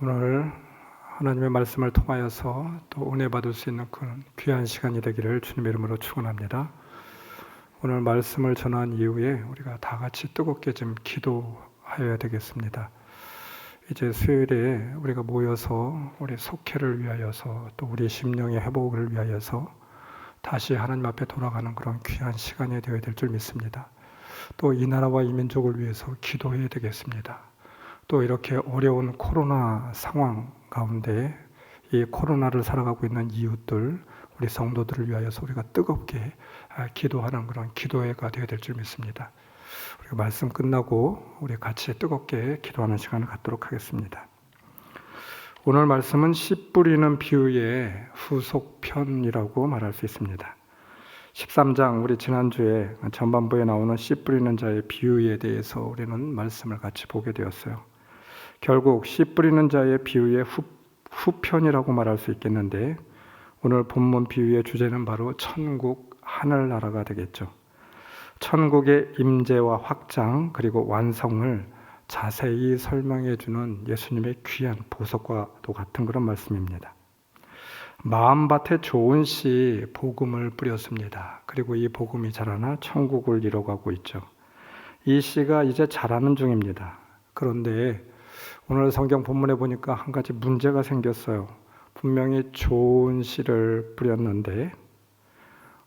오늘 하나님의 말씀을 통하여서 또 은혜 받을 수 있는 그런 귀한 시간이 되기를 주님의 이름으로 축원합니다. 오늘 말씀을 전한 이후에 우리가 다 같이 뜨겁게 좀 기도하여야 되겠습니다. 이제 수요일에 우리가 모여서 우리 속회를 위하여서 또 우리 심령의 회복을 위하여서 다시 하나님 앞에 돌아가는 그런 귀한 시간이 되어야 될 줄 믿습니다. 또 이 나라와 이 민족을 위해서 기도해야 되겠습니다. 또 이렇게 어려운 코로나 상황 가운데 이 코로나를 살아가고 있는 이웃들, 우리 성도들을 위하여서 우리가 뜨겁게 기도하는 그런 기도회가 되어야 될 줄 믿습니다. 우리가 말씀 끝나고 우리 같이 뜨겁게 기도하는 시간을 갖도록 하겠습니다. 오늘 말씀은 씨 뿌리는 비유의 후속편이라고 말할 수 있습니다. 13장 우리 지난주에 전반부에 나오는 씨 뿌리는 자의 비유에 대해서 우리는 말씀을 같이 보게 되었어요. 결국 씨 뿌리는 자의 비유의 후편이라고 말할 수 있겠는데 오늘 본문 비유의 주제는 바로 천국 하늘나라가 되겠죠. 천국의 임재와 확장 그리고 완성을 자세히 설명해 주는 예수님의 귀한 보석과도 같은 그런 말씀입니다. 마음밭에 좋은 씨 복음을 뿌렸습니다. 그리고 이 복음이 자라나 천국을 이뤄가고 있죠. 이 씨가 이제 자라는 중입니다. 그런데 오늘 성경 본문에 보니까 한 가지 문제가 생겼어요. 분명히 좋은 씨를 뿌렸는데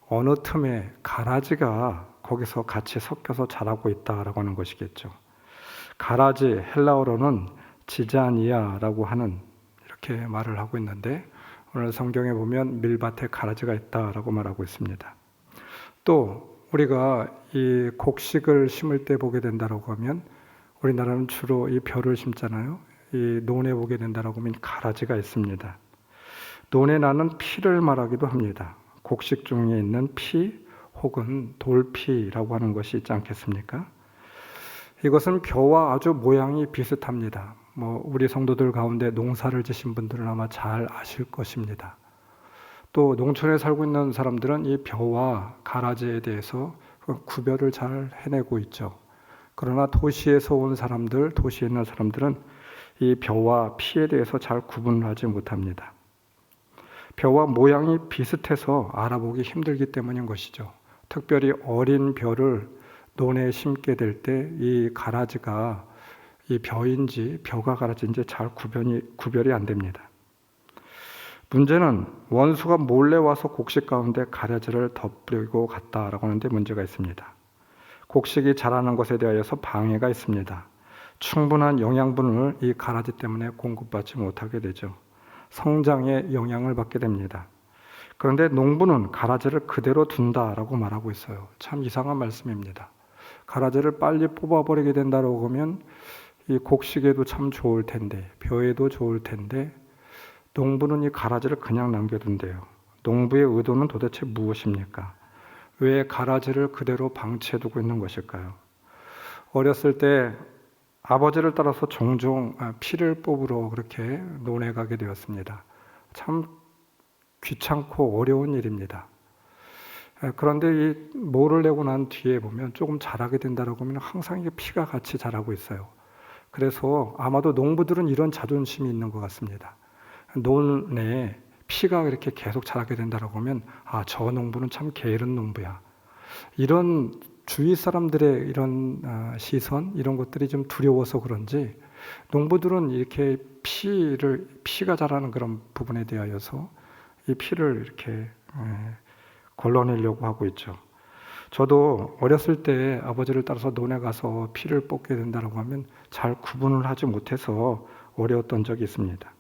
어느 틈에 가라지가 거기서 같이 섞여서 자라고 있다라고 하는 것이겠죠. 가라지 헬라어로는 지자니아라고 하는 이렇게 말을 하고 있는데 오늘 성경에 보면 밀밭에 가라지가 있다라고 말하고 있습니다. 또 우리가 이 곡식을 심을 때 보게 된다라고 하면 우리나라는 주로 이 벼를 심잖아요. 이 논에 보게 된다라고 하면 가라지가 있습니다. 논에 나는 피를 말하기도 합니다. 곡식 중에 있는 피 혹은 돌피라고 하는 것이 있지 않겠습니까? 이것은 벼와 아주 모양이 비슷합니다. 우리 성도들 가운데 농사를 지신 분들은 아마 잘 아실 것입니다. 또 농촌에 살고 있는 사람들은 이 벼와 가라지에 대해서 구별을 잘 해내고 있죠. 그러나 도시에서 온 사람들, 도시에 있는 사람들은 이 벼와 피에 대해서 잘 구분을 하지 못합니다. 벼와 모양이 비슷해서 알아보기 힘들기 때문인 것이죠. 특별히 어린 벼를 논에 심게 될 때 이 가라지가 이 벼인지 벼가 가라지인지 잘 구별이 안 됩니다. 문제는 원수가 몰래 와서 곡식 가운데 가라지를 덧뿌리고 갔다라고 하는데 문제가 있습니다. 곡식이 자라는 것에 대하여서 방해가 있습니다. 충분한 영양분을 이 가라지 때문에 공급받지 못하게 되죠. 성장에 영향을 받게 됩니다. 그런데 농부는 가라지를 그대로 둔다라고 말하고 있어요. 참 이상한 말씀입니다. 가라지를 빨리 뽑아버리게 된다고 하면 이 곡식에도 참 좋을 텐데, 벼에도 좋을 텐데 농부는 이 가라지를 그냥 남겨둔대요. 농부의 의도는 도대체 무엇입니까? 왜 가라지를 그대로 방치해두고 있는 것일까요? 어렸을 때 아버지를 따라서 종종 피를 뽑으러 그렇게 논에 가게 되었습니다. 참 귀찮고 어려운 일입니다. 그런데 이 모를 내고 난 뒤에 보면 조금 자라게 된다고 하면 항상 이게 피가 같이 자라고 있어요. 그래서 아마도 농부들은 이런 자존심이 있는 것 같습니다. 논에 피가 이렇게 계속 자라게 된다고 하면 저 농부는 참 게으른 농부야. 이런 주위 사람들의 이런 시선 이런 것들이 좀 두려워서 그런지 농부들은 이렇게 피가 자라는 그런 부분에 대하여서 이 피를 이렇게 걸러내려고 하고 있죠. 저도 어렸을 때 아버지를 따라서 논에 가서 피를 뽑게 된다고 하면 잘 구분을 하지 못해서 어려웠던 적이 있습니다.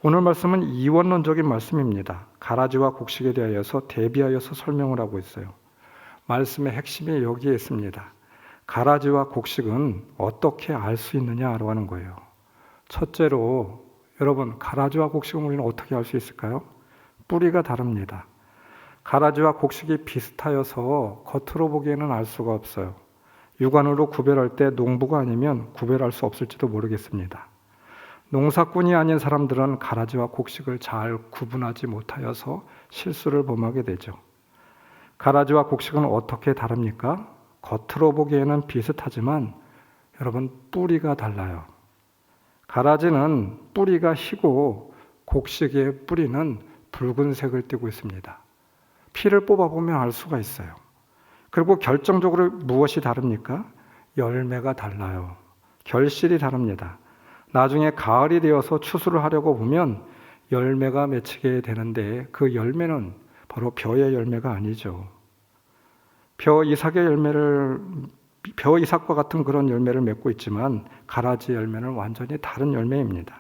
오늘 말씀은 이원론적인 말씀입니다. 가라지와 곡식에 대하여서 대비하여서 설명을 하고 있어요. 말씀의 핵심이 여기에 있습니다. 가라지와 곡식은 어떻게 알 수 있느냐라고 하는 거예요. 첫째로 여러분 가라지와 곡식은 우리는 어떻게 알 수 있을까요? 뿌리가 다릅니다. 가라지와 곡식이 비슷하여서 겉으로 보기에는 알 수가 없어요. 육안으로 구별할 때 농부가 아니면 구별할 수 없을지도 모르겠습니다. 농사꾼이 아닌 사람들은 가라지와 곡식을 잘 구분하지 못하여서 실수를 범하게 되죠. 가라지와 곡식은 어떻게 다릅니까? 겉으로 보기에는 비슷하지만 여러분 뿌리가 달라요. 가라지는 뿌리가 희고 곡식의 뿌리는 붉은색을 띠고 있습니다. 피를 뽑아보면 알 수가 있어요. 그리고 결정적으로 무엇이 다릅니까? 열매가 달라요. 결실이 다릅니다. 나중에 가을이 되어서 추수를 하려고 보면 열매가 맺히게 되는데 그 열매는 바로 벼의 열매가 아니죠. 벼 이삭과 같은 그런 열매를 맺고 있지만 가라지 열매는 완전히 다른 열매입니다.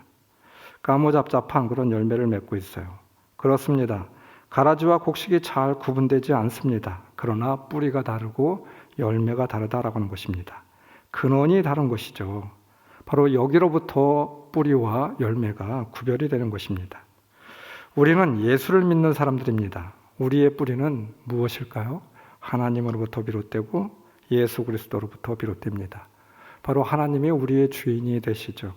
까무잡잡한 그런 열매를 맺고 있어요. 그렇습니다. 가라지와 곡식이 잘 구분되지 않습니다. 그러나 뿌리가 다르고 열매가 다르다라고 하는 것입니다. 근원이 다른 것이죠. 바로 여기로부터 뿌리와 열매가 구별이 되는 것입니다. 우리는 예수를 믿는 사람들입니다. 우리의 뿌리는 무엇일까요? 하나님으로부터 비롯되고 예수 그리스도로부터 비롯됩니다. 바로 하나님이 우리의 주인이 되시죠.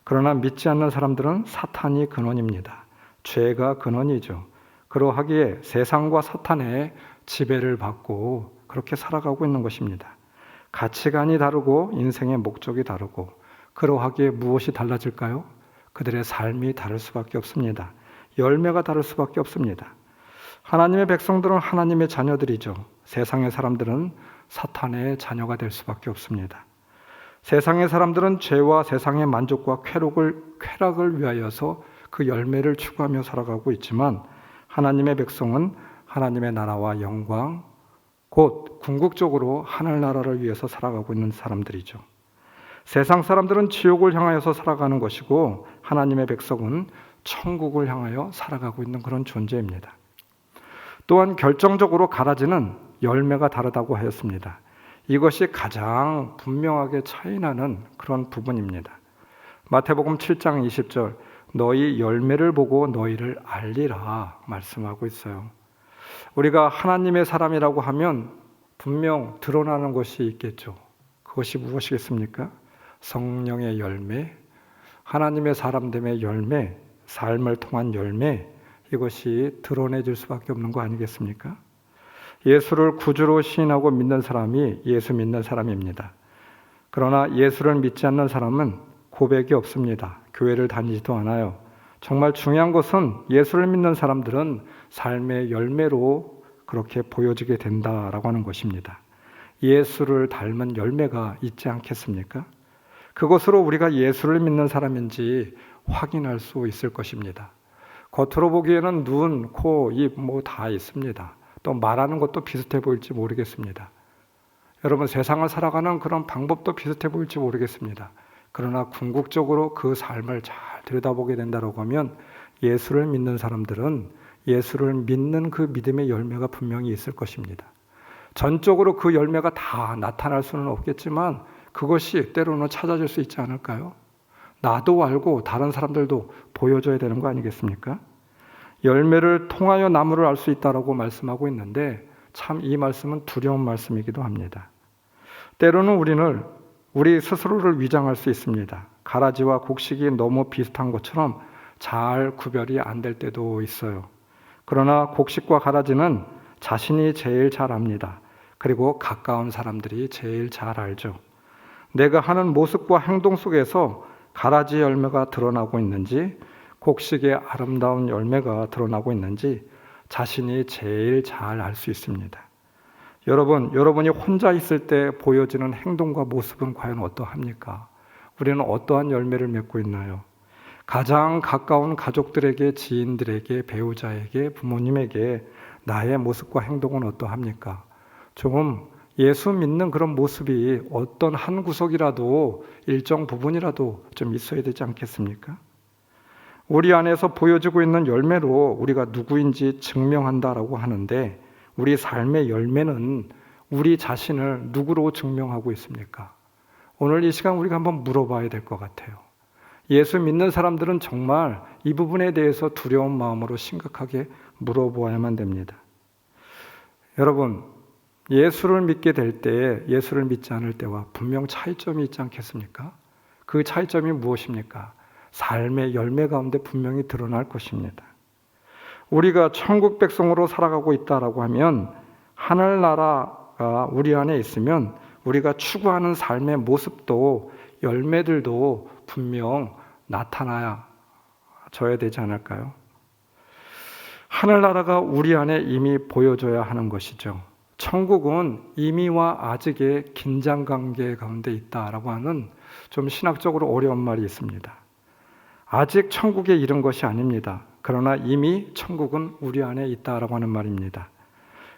그러나 믿지 않는 사람들은 사탄이 근원입니다. 죄가 근원이죠. 그러하기에 세상과 사탄의 지배를 받고 그렇게 살아가고 있는 것입니다. 가치관이 다르고 인생의 목적이 다르고 그러하기에 무엇이 달라질까요? 그들의 삶이 다를 수밖에 없습니다. 열매가 다를 수밖에 없습니다. 하나님의 백성들은 하나님의 자녀들이죠. 세상의 사람들은 사탄의 자녀가 될 수밖에 없습니다. 세상의 사람들은 죄와 세상의 만족과 쾌락을 위하여서 그 열매를 추구하며 살아가고 있지만 하나님의 백성은 하나님의 나라와 영광, 곧 궁극적으로 하늘나라를 위해서 살아가고 있는 사람들이죠. 세상 사람들은 지옥을 향하여서 살아가는 것이고 하나님의 백성은 천국을 향하여 살아가고 있는 그런 존재입니다. 또한 결정적으로 가라지는 열매가 다르다고 하였습니다. 이것이 가장 분명하게 차이나는 그런 부분입니다. 마태복음 7장 20절 너희 열매를 보고 너희를 알리라 말씀하고 있어요. 우리가 하나님의 사람이라고 하면 분명 드러나는 것이 있겠죠. 그것이 무엇이겠습니까? 성령의 열매, 하나님의 사람됨의 열매, 삶을 통한 열매, 이것이 드러내질 수밖에 없는 거 아니겠습니까? 예수를 구주로 시인하고 믿는 사람이 예수 믿는 사람입니다. 그러나 예수를 믿지 않는 사람은 고백이 없습니다. 교회를 다니지도 않아요. 정말 중요한 것은 예수를 믿는 사람들은 삶의 열매로 그렇게 보여지게 된다라고 하는 것입니다. 예수를 닮은 열매가 있지 않겠습니까? 그것으로 우리가 예수를 믿는 사람인지 확인할 수 있을 것입니다. 겉으로 보기에는 눈, 코, 입 다 있습니다. 또 말하는 것도 비슷해 보일지 모르겠습니다. 여러분 세상을 살아가는 그런 방법도 비슷해 보일지 모르겠습니다. 그러나 궁극적으로 그 삶을 잘 들여다보게 된다고 하면 예수를 믿는 사람들은 예수를 믿는 그 믿음의 열매가 분명히 있을 것입니다. 전적으로 그 열매가 다 나타날 수는 없겠지만 그것이 때로는 찾아질 수 있지 않을까요? 나도 알고 다른 사람들도 보여줘야 되는 거 아니겠습니까? 열매를 통하여 나무를 알 수 있다라고 말씀하고 있는데 참 이 말씀은 두려운 말씀이기도 합니다. 때로는 우리 스스로를 위장할 수 있습니다. 가라지와 곡식이 너무 비슷한 것처럼 잘 구별이 안 될 때도 있어요. 그러나 곡식과 가라지는 자신이 제일 잘 압니다. 그리고 가까운 사람들이 제일 잘 알죠. 내가 하는 모습과 행동 속에서 가라지 열매가 드러나고 있는지 곡식의 아름다운 열매가 드러나고 있는지 자신이 제일 잘 알 수 있습니다. 여러분이 혼자 있을 때 보여지는 행동과 모습은 과연 어떠합니까? 우리는 어떠한 열매를 맺고 있나요? 가장 가까운 가족들에게, 지인들에게, 배우자에게, 부모님에게 나의 모습과 행동은 어떠합니까? 조금 예수 믿는 그런 모습이 어떤 한 구석이라도 일정 부분이라도 좀 있어야 되지 않겠습니까? 우리 안에서 보여지고 있는 열매로 우리가 누구인지 증명한다라고 하는데 우리 삶의 열매는 우리 자신을 누구로 증명하고 있습니까? 오늘 이 시간 우리가 한번 물어봐야 될 것 같아요. 예수 믿는 사람들은 정말 이 부분에 대해서 두려운 마음으로 심각하게 물어보아야만 됩니다. 여러분, 예수를 믿게 될 때, 예수를 믿지 않을 때와 분명 차이점이 있지 않겠습니까? 그 차이점이 무엇입니까? 삶의 열매 가운데 분명히 드러날 것입니다. 우리가 천국 백성으로 살아가고 있다라고 하면 하늘나라가 우리 안에 있으면 우리가 추구하는 삶의 모습도 열매들도 분명 나타나야 줘야 되지 않을까요? 하늘나라가 우리 안에 이미 보여줘야 하는 것이죠. 천국은 이미와 아직의 긴장관계 가운데 있다라고 하는 좀 신학적으로 어려운 말이 있습니다. 아직 천국에 이른 것이 아닙니다. 그러나 이미 천국은 우리 안에 있다라고 하는 말입니다.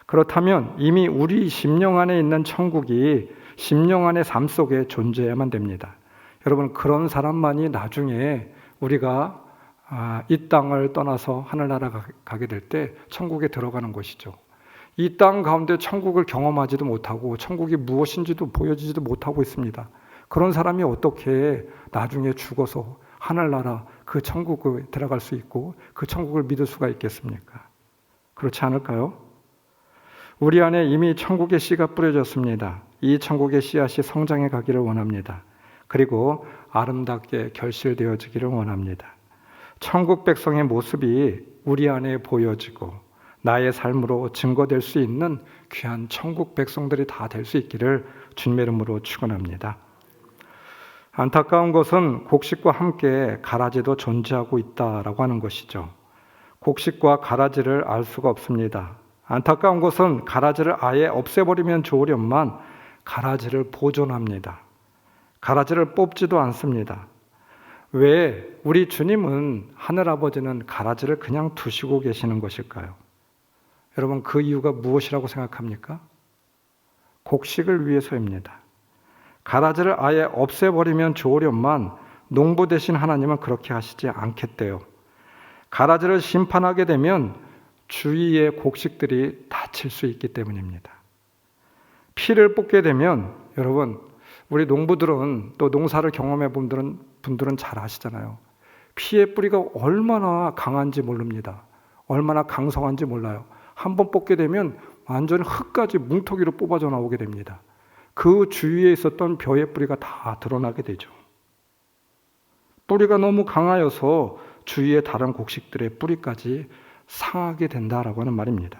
그렇다면 이미 우리 심령 안에 있는 천국이 심령 안의 삶 속에 존재해야만 됩니다. 여러분, 그런 사람만이 나중에 우리가 이 땅을 떠나서 하늘나라 가게 될 때 천국에 들어가는 것이죠. 이 땅 가운데 천국을 경험하지도 못하고 천국이 무엇인지도 보여지지도 못하고 있습니다. 그런 사람이 어떻게 나중에 죽어서 하늘나라 그 천국에 들어갈 수 있고 그 천국을 믿을 수가 있겠습니까? 그렇지 않을까요? 우리 안에 이미 천국의 씨가 뿌려졌습니다. 이 천국의 씨앗이 성장해 가기를 원합니다. 그리고 아름답게 결실되어지기를 원합니다. 천국 백성의 모습이 우리 안에 보여지고 나의 삶으로 증거될 수 있는 귀한 천국 백성들이 다 될 수 있기를 주님의 이름으로 축원합니다. 안타까운 것은 곡식과 함께 가라지도 존재하고 있다라고 하는 것이죠. 곡식과 가라지를 알 수가 없습니다. 안타까운 것은 가라지를 아예 없애버리면 좋으련만 가라지를 보존합니다. 가라지를 뽑지도 않습니다. 왜 우리 주님은 하늘아버지는 가라지를 그냥 두시고 계시는 것일까요? 여러분, 그 이유가 무엇이라고 생각합니까? 곡식을 위해서입니다. 가라지를 아예 없애버리면 좋으련만 농부 되신 하나님은 그렇게 하시지 않겠대요. 가라지를 심판하게 되면 주위의 곡식들이 다칠 수 있기 때문입니다. 피를 뽑게 되면 여러분, 우리 농부들은 또 농사를 경험해 본 분들은 잘 아시잖아요. 피의 뿌리가 얼마나 강한지 모릅니다. 얼마나 강성한지 몰라요. 한번 뽑게 되면 완전 흙까지 뭉텅이로 뽑아져 나오게 됩니다. 그 주위에 있었던 벼의 뿌리가 다 드러나게 되죠. 뿌리가 너무 강하여서 주위의 다른 곡식들의 뿌리까지 상하게 된다라고 하는 말입니다.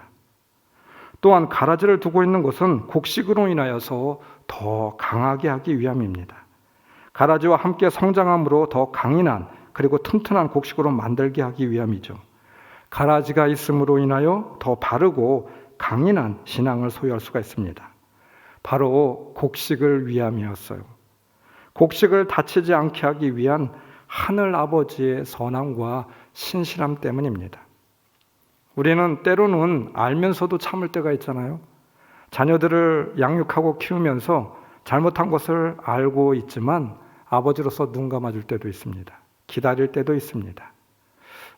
또한 가라지를 두고 있는 것은 곡식으로 인하여서 더 강하게 하기 위함입니다. 가라지와 함께 성장함으로 더 강인한 그리고 튼튼한 곡식으로 만들게 하기 위함이죠. 가라지가 있음으로 인하여 더 바르고 강인한 신앙을 소유할 수가 있습니다. 바로 곡식을 위함이었어요. 곡식을 다치지 않게 하기 위한 하늘 아버지의 선함과 신실함 때문입니다. 우리는 때로는 알면서도 참을 때가 있잖아요. 자녀들을 양육하고 키우면서 잘못한 것을 알고 있지만 아버지로서 눈 감아줄 때도 있습니다. 기다릴 때도 있습니다.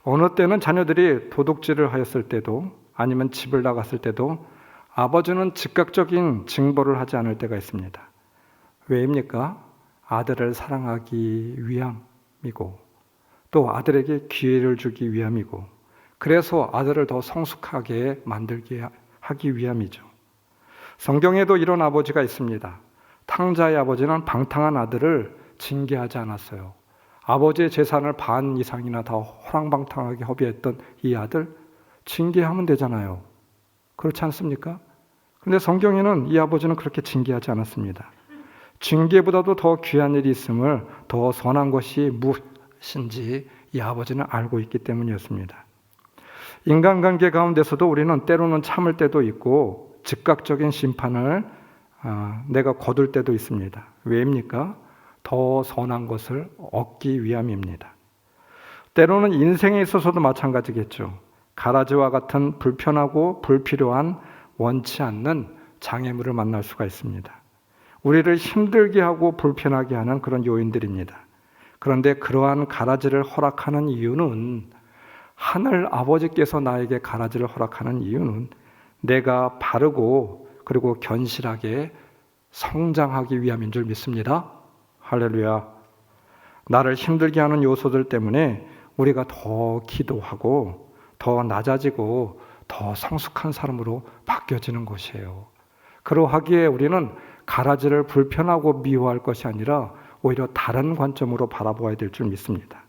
어느 때는 자녀들이 도둑질을 하였을 때도 아니면 집을 나갔을 때도 아버지는 즉각적인 징벌을 하지 않을 때가 있습니다. 왜입니까? 아들을 사랑하기 위함이고 또 아들에게 기회를 주기 위함이고 그래서 아들을 더 성숙하게 만들게 하기 위함이죠. 성경에도 이런 아버지가 있습니다. 탕자의 아버지는 방탕한 아들을 징계하지 않았어요. 아버지의 재산을 반 이상이나 더 호랑방탕하게 허비했던 이 아들 징계하면 되잖아요. 그렇지 않습니까? 그런데 성경에는 이 아버지는 그렇게 징계하지 않았습니다. 징계보다도 더 귀한 일이 있음을 더 선한 것이 무엇인지 이 아버지는 알고 있기 때문이었습니다. 인간관계 가운데서도 우리는 때로는 참을 때도 있고 즉각적인 심판을 내가 거둘 때도 있습니다. 왜입니까? 더 선한 것을 얻기 위함입니다. 때로는 인생에 있어서도 마찬가지겠죠. 가라지와 같은 불편하고 불필요한 원치 않는 장애물을 만날 수가 있습니다. 우리를 힘들게 하고 불편하게 하는 그런 요인들입니다. 그런데 그러한 가라지를 허락하는 이유는 하늘 아버지께서 나에게 가라지를 허락하는 이유는 내가 바르고 그리고 견실하게 성장하기 위함인 줄 믿습니다. 할렐루야. 나를 힘들게 하는 요소들 때문에 우리가 더 기도하고 더 낮아지고 더 성숙한 사람으로 바뀌어지는 것이에요. 그러하기에 우리는 가라지를 불편하고 미워할 것이 아니라 오히려 다른 관점으로 바라보아야 될 줄 믿습니다.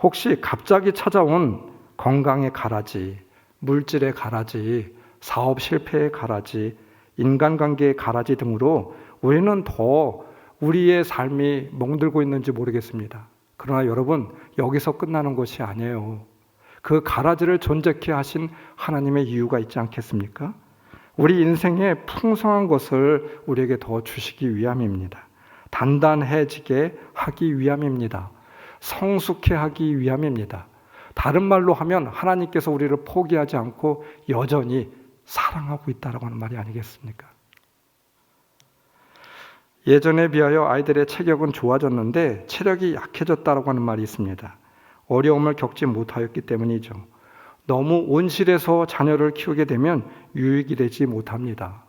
혹시 갑자기 찾아온 건강의 가라지, 물질의 가라지, 사업 실패의 가라지, 인간관계의 가라지 등으로 우리는 더 우리의 삶이 멍들고 있는지 모르겠습니다. 그러나 여러분, 여기서 끝나는 것이 아니에요. 그 가라지를 존재케 하신 하나님의 이유가 있지 않겠습니까? 우리 인생에 풍성한 것을 우리에게 더 주시기 위함입니다. 단단해지게 하기 위함입니다. 성숙해 하기 위함입니다. 다른 말로 하면 하나님께서 우리를 포기하지 않고 여전히 사랑하고 있다라고 하는 말이 아니겠습니까? 예전에 비하여 아이들의 체격은 좋아졌는데 체력이 약해졌다라고 하는 말이 있습니다. 어려움을 겪지 못하였기 때문이죠. 너무 온실에서 자녀를 키우게 되면 유익이 되지 못합니다.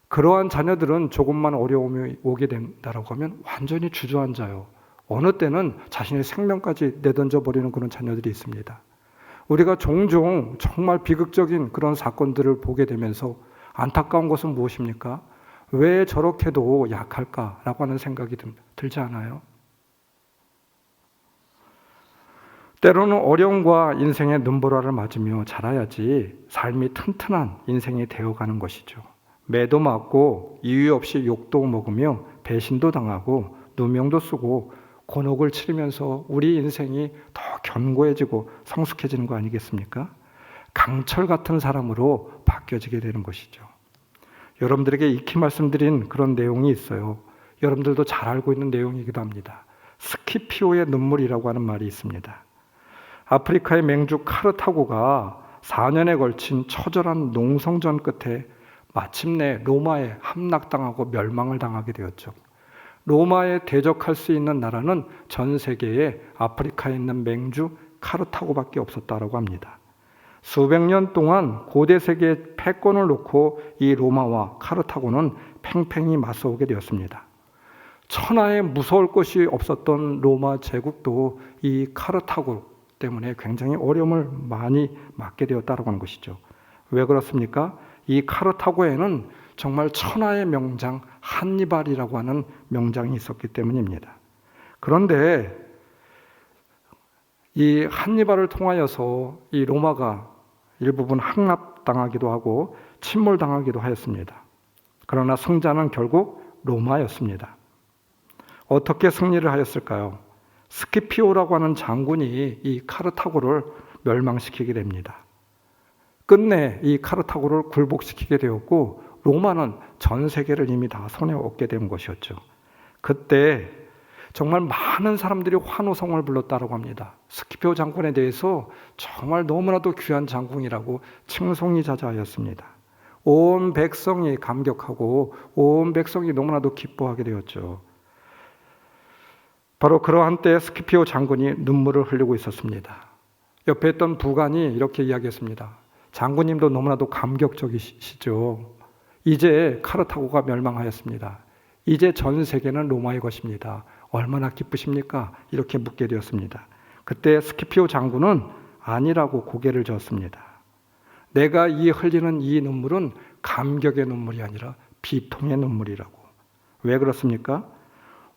그러한 자녀들은 조금만 어려움이 오게 된다라고 하면 완전히 주저앉아요. 어느 때는 자신의 생명까지 내던져 버리는 그런 자녀들이 있습니다. 우리가 종종 정말 비극적인 그런 사건들을 보게 되면서 안타까운 것은 무엇입니까? 왜 저렇게도 약할까라고 하는 생각이 들지 않아요? 때로는 어려움과 인생의 눈보라를 맞으며 자라야지 삶이 튼튼한 인생이 되어가는 것이죠. 매도 맞고 이유 없이 욕도 먹으며 배신도 당하고 누명도 쓰고 곤혹을 치르면서 우리 인생이 더 견고해지고 성숙해지는 거 아니겠습니까? 강철 같은 사람으로 바뀌어지게 되는 것이죠. 여러분들에게 익히 말씀드린 그런 내용이 있어요. 여러분들도 잘 알고 있는 내용이기도 합니다. 스키피오의 눈물이라고 하는 말이 있습니다. 아프리카의 맹주 카르타고가 4년에 걸친 처절한 농성전 끝에 마침내 로마에 함락당하고 멸망을 당하게 되었죠. 로마에 대적할 수 있는 나라는 전 세계에 아프리카에 있는 맹주 카르타고밖에 없었다라고 합니다. 수백 년 동안 고대 세계의 패권을 놓고 이 로마와 카르타고는 팽팽히 맞서오게 되었습니다. 천하에 무서울 것이 없었던 로마 제국도 이 카르타고 때문에 굉장히 어려움을 많이 맞게 되었다고 하는 것이죠. 왜 그렇습니까? 이 카르타고에는 정말 천하의 명장 한니발이라고 하는 명장이 있었기 때문입니다. 그런데 이 한니발을 통하여서 이 로마가 일부분 함락당하기도 하고 침몰당하기도 하였습니다. 그러나 승자는 결국 로마였습니다. 어떻게 승리를 하였을까요? 스키피오라고 하는 장군이 이 카르타고를 멸망시키게 됩니다. 끝내 이 카르타고를 굴복시키게 되었고 로마는 전 세계를 이미 다 손에 얻게 된 것이었죠. 그때 정말 많은 사람들이 환호성을 불렀다고 합니다. 스키피오 장군에 대해서 정말 너무나도 귀한 장군이라고 칭송이 자자하였습니다. 온 백성이 감격하고 온 백성이 너무나도 기뻐하게 되었죠. 바로 그러한 때 스키피오 장군이 눈물을 흘리고 있었습니다. 옆에 있던 부관이 이렇게 이야기했습니다. 장군님도 너무나도 감격적이시죠. 이제 카르타고가 멸망하였습니다. 이제 전 세계는 로마의 것입니다. 얼마나 기쁘십니까? 이렇게 묻게 되었습니다. 그때 스키피오 장군은 아니라고 고개를 저었습니다. 내가 흘리는 이 눈물은 감격의 눈물이 아니라 비통의 눈물이라고. 왜 그렇습니까?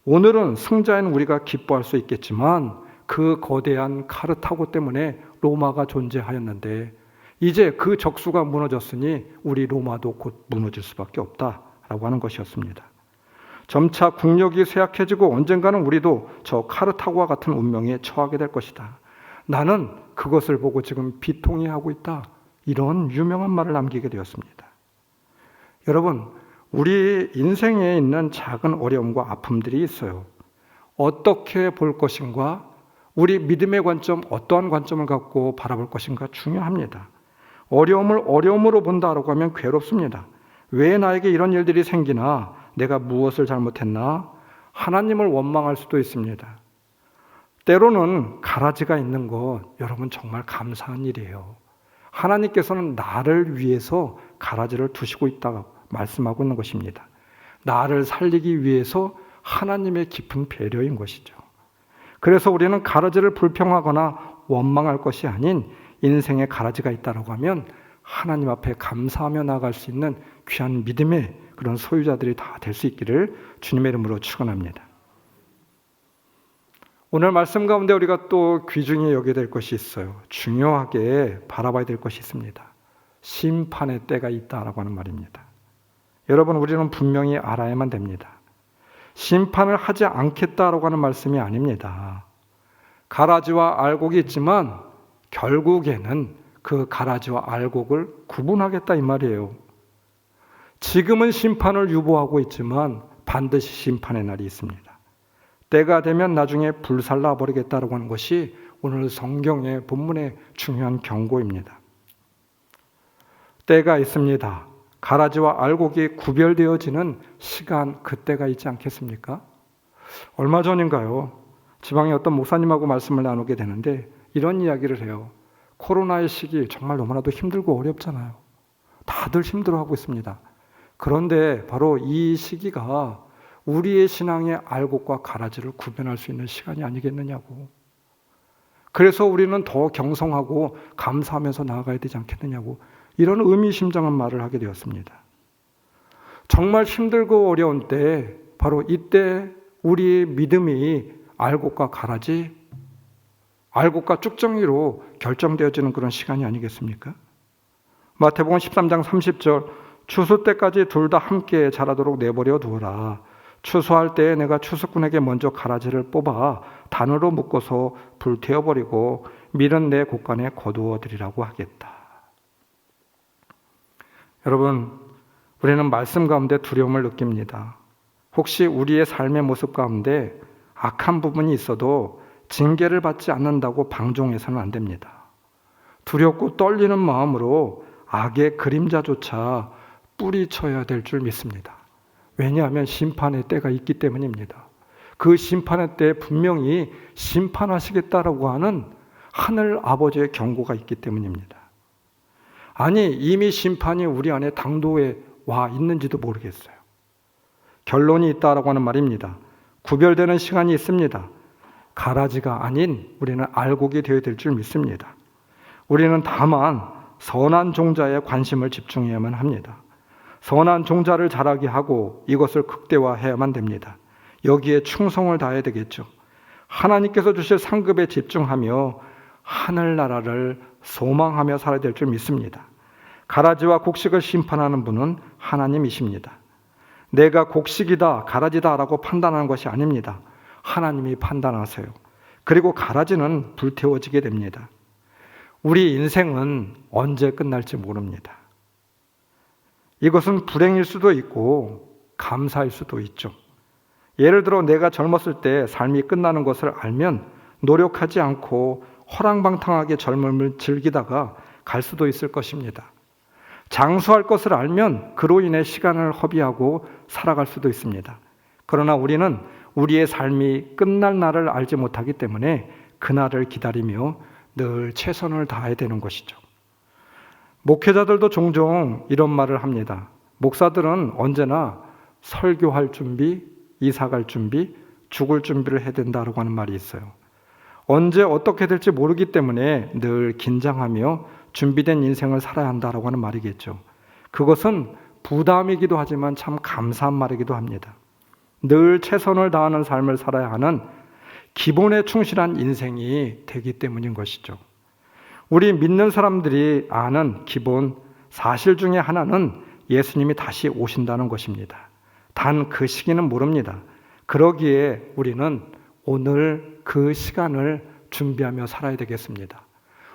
오늘은 승자인 우리가 기뻐할 수 있겠지만 그 거대한 카르타고 때문에 로마가 존재하였는데 이제 그 적수가 무너졌으니 우리 로마도 곧 무너질 수밖에 없다라고 하는 것이었습니다. 점차 국력이 쇠약해지고 언젠가는 우리도 저 카르타고와 같은 운명에 처하게 될 것이다. 나는 그것을 보고 지금 비통해하고 있다. 이런 유명한 말을 남기게 되었습니다. 여러분, 우리 인생에 있는 작은 어려움과 아픔들이 있어요. 어떻게 볼 것인가, 우리 믿음의 관점, 어떠한 관점을 갖고 바라볼 것인가 중요합니다. 어려움을 어려움으로 본다라고 하면 괴롭습니다. 왜 나에게 이런 일들이 생기나? 내가 무엇을 잘못했나? 하나님을 원망할 수도 있습니다. 때로는 가라지가 있는 것, 여러분 정말 감사한 일이에요. 하나님께서는 나를 위해서 가라지를 두시고 있다고 말씀하고 있는 것입니다. 나를 살리기 위해서 하나님의 깊은 배려인 것이죠. 그래서 우리는 가라지를 불평하거나 원망할 것이 아닌 인생에 가라지가 있다고 하면 하나님 앞에 감사하며 나아갈 수 있는 귀한 믿음의 그런 소유자들이 다 될 수 있기를 주님의 이름으로 축원합니다. 오늘 말씀 가운데 우리가 또 귀중히 여겨야 될 것이 있어요. 중요하게 바라봐야 될 것이 있습니다. 심판의 때가 있다라고 하는 말입니다. 여러분, 우리는 분명히 알아야만 됩니다. 심판을 하지 않겠다라고 하는 말씀이 아닙니다. 가라지와 알곡이 있지만 결국에는 그 가라지와 알곡을 구분하겠다 이 말이에요. 지금은 심판을 유보하고 있지만 반드시 심판의 날이 있습니다. 때가 되면 나중에 불살라 버리겠다라고 하는 것이 오늘 성경의 본문의 중요한 경고입니다. 때가 있습니다. 가라지와 알곡이 구별되어지는 시간, 그때가 있지 않겠습니까? 얼마 전인가요? 지방의 어떤 목사님하고 말씀을 나누게 되는데 이런 이야기를 해요. 코로나의 시기 정말 너무나도 힘들고 어렵잖아요. 다들 힘들어하고 있습니다. 그런데 바로 이 시기가 우리의 신앙의 알곡과 가라지를 구별할 수 있는 시간이 아니겠느냐고. 그래서 우리는 더 경성하고 감사하면서 나아가야 되지 않겠느냐고 이런 의미심장한 말을 하게 되었습니다. 정말 힘들고 어려운 때 바로 이때 우리의 믿음이 알곡과 가라지, 알곡과 쭉정이로 결정되어지는 그런 시간이 아니겠습니까? 마태복음 13장 30절 추수 때까지 둘 다 함께 자라도록 내버려 두어라. 추수할 때에 내가 추수꾼에게 먼저 가라지를 뽑아 단으로 묶어서 불태워버리고 밀은 내 곳간에 거두어 드리라고 하겠다. 여러분, 우리는 말씀 가운데 두려움을 느낍니다. 혹시 우리의 삶의 모습 가운데 악한 부분이 있어도 징계를 받지 않는다고 방종해서는 안 됩니다. 두렵고 떨리는 마음으로 악의 그림자조차 뿌리쳐야 될 줄 믿습니다. 왜냐하면 심판의 때가 있기 때문입니다. 그 심판의 때에 분명히 심판하시겠다라고 하는 하늘 아버지의 경고가 있기 때문입니다. 아니, 이미 심판이 우리 안에 당도에 와 있는지도 모르겠어요. 결론이 있다라고 하는 말입니다. 구별되는 시간이 있습니다. 가라지가 아닌 우리는 알곡이 되어야 될 줄 믿습니다. 우리는 다만 선한 종자에 관심을 집중해야만 합니다. 선한 종자를 자라게 하고 이것을 극대화해야만 됩니다. 여기에 충성을 다해야 되겠죠. 하나님께서 주실 상급에 집중하며 하늘나라를 소망하며 살아야 될 줄 믿습니다. 가라지와 곡식을 심판하는 분은 하나님이십니다. 내가 곡식이다, 가라지다 라고 판단하는 것이 아닙니다. 하나님이 판단하세요. 그리고 가라지는 불태워지게 됩니다. 우리 인생은 언제 끝날지 모릅니다. 이것은 불행일 수도 있고 감사일 수도 있죠. 예를 들어 내가 젊었을 때 삶이 끝나는 것을 알면 노력하지 않고 허랑방탕하게 젊음을 즐기다가 갈 수도 있을 것입니다. 장수할 것을 알면 그로 인해 시간을 허비하고 살아갈 수도 있습니다. 그러나 우리는 우리의 삶이 끝날 날을 알지 못하기 때문에 그날을 기다리며 늘 최선을 다해야 되는 것이죠. 목회자들도 종종 이런 말을 합니다. 목사들은 언제나 설교할 준비, 이사갈 준비, 죽을 준비를 해야 된다고 하는 말이 있어요. 언제 어떻게 될지 모르기 때문에 늘 긴장하며 준비된 인생을 살아야 한다고 하는 말이겠죠. 그것은 부담이기도 하지만 참 감사한 말이기도 합니다. 늘 최선을 다하는 삶을 살아야 하는 기본에 충실한 인생이 되기 때문인 것이죠. 우리 믿는 사람들이 아는 기본 사실 중에 하나는 예수님이 다시 오신다는 것입니다. 단 그 시기는 모릅니다. 그러기에 우리는 오늘 그 시간을 준비하며 살아야 되겠습니다.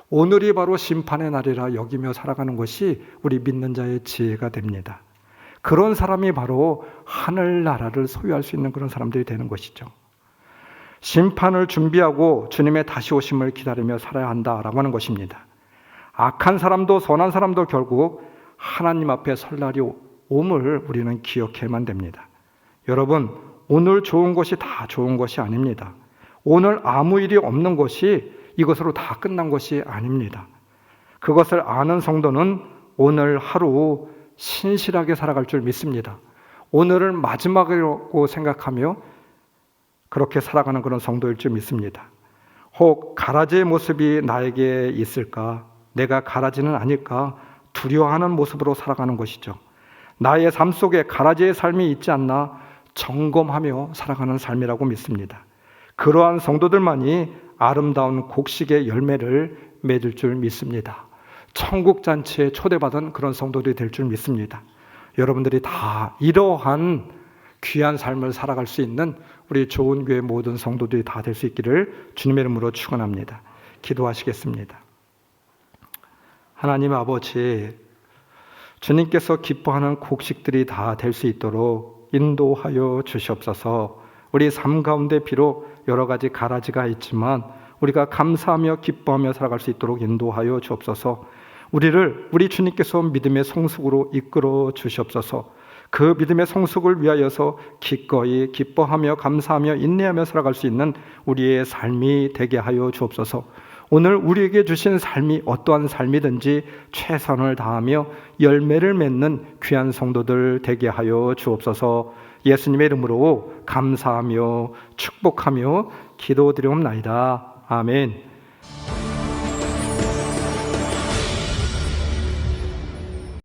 오늘이 바로 심판의 날이라 여기며 살아가는 것이 우리 믿는 자의 지혜가 됩니다. 그런 사람이 바로 하늘나라를 소유할 수 있는 그런 사람들이 되는 것이죠. 심판을 준비하고 주님의 다시 오심을 기다리며 살아야 한다라고 하는 것입니다. 악한 사람도 선한 사람도 결국 하나님 앞에 설 날이 옴을 우리는 기억해야만 됩니다. 여러분, 오늘 좋은 것이 다 좋은 것이 아닙니다. 오늘 아무 일이 없는 것이 이것으로 다 끝난 것이 아닙니다. 그것을 아는 성도는 오늘 하루 신실하게 살아갈 줄 믿습니다. 오늘을 마지막이라고 생각하며 그렇게 살아가는 그런 성도일 줄 믿습니다. 혹 가라지의 모습이 나에게 있을까? 내가 가라지는 아닐까? 두려워하는 모습으로 살아가는 것이죠. 나의 삶 속에 가라지의 삶이 있지 않나 점검하며 살아가는 삶이라고 믿습니다. 그러한 성도들만이 아름다운 곡식의 열매를 맺을 줄 믿습니다. 천국 잔치에 초대받은 그런 성도들이 될 줄 믿습니다. 여러분들이 다 이러한 귀한 삶을 살아갈 수 있는 우리 좋은 교회 모든 성도들이 다 될 수 있기를 주님의 이름으로 축원합니다. 기도하시겠습니다. 하나님 아버지, 주님께서 기뻐하는 곡식들이 다 될 수 있도록 인도하여 주시옵소서. 우리 삶 가운데 비록 여러 가지 가라지가 있지만 우리가 감사하며 기뻐하며 살아갈 수 있도록 인도하여 주옵소서. 우리 주님께서 믿음의 성숙으로 이끌어 주시옵소서. 그 믿음의 성숙을 위하여서 기꺼이 기뻐하며 감사하며 인내하며 살아갈 수 있는 우리의 삶이 되게 하여 주옵소서. 오늘 우리에게 주신 삶이 어떠한 삶이든지 최선을 다하며 열매를 맺는 귀한 성도들 되게 하여 주옵소서. 예수님의 이름으로 감사하며 축복하며 기도드리옵나이다. 아멘.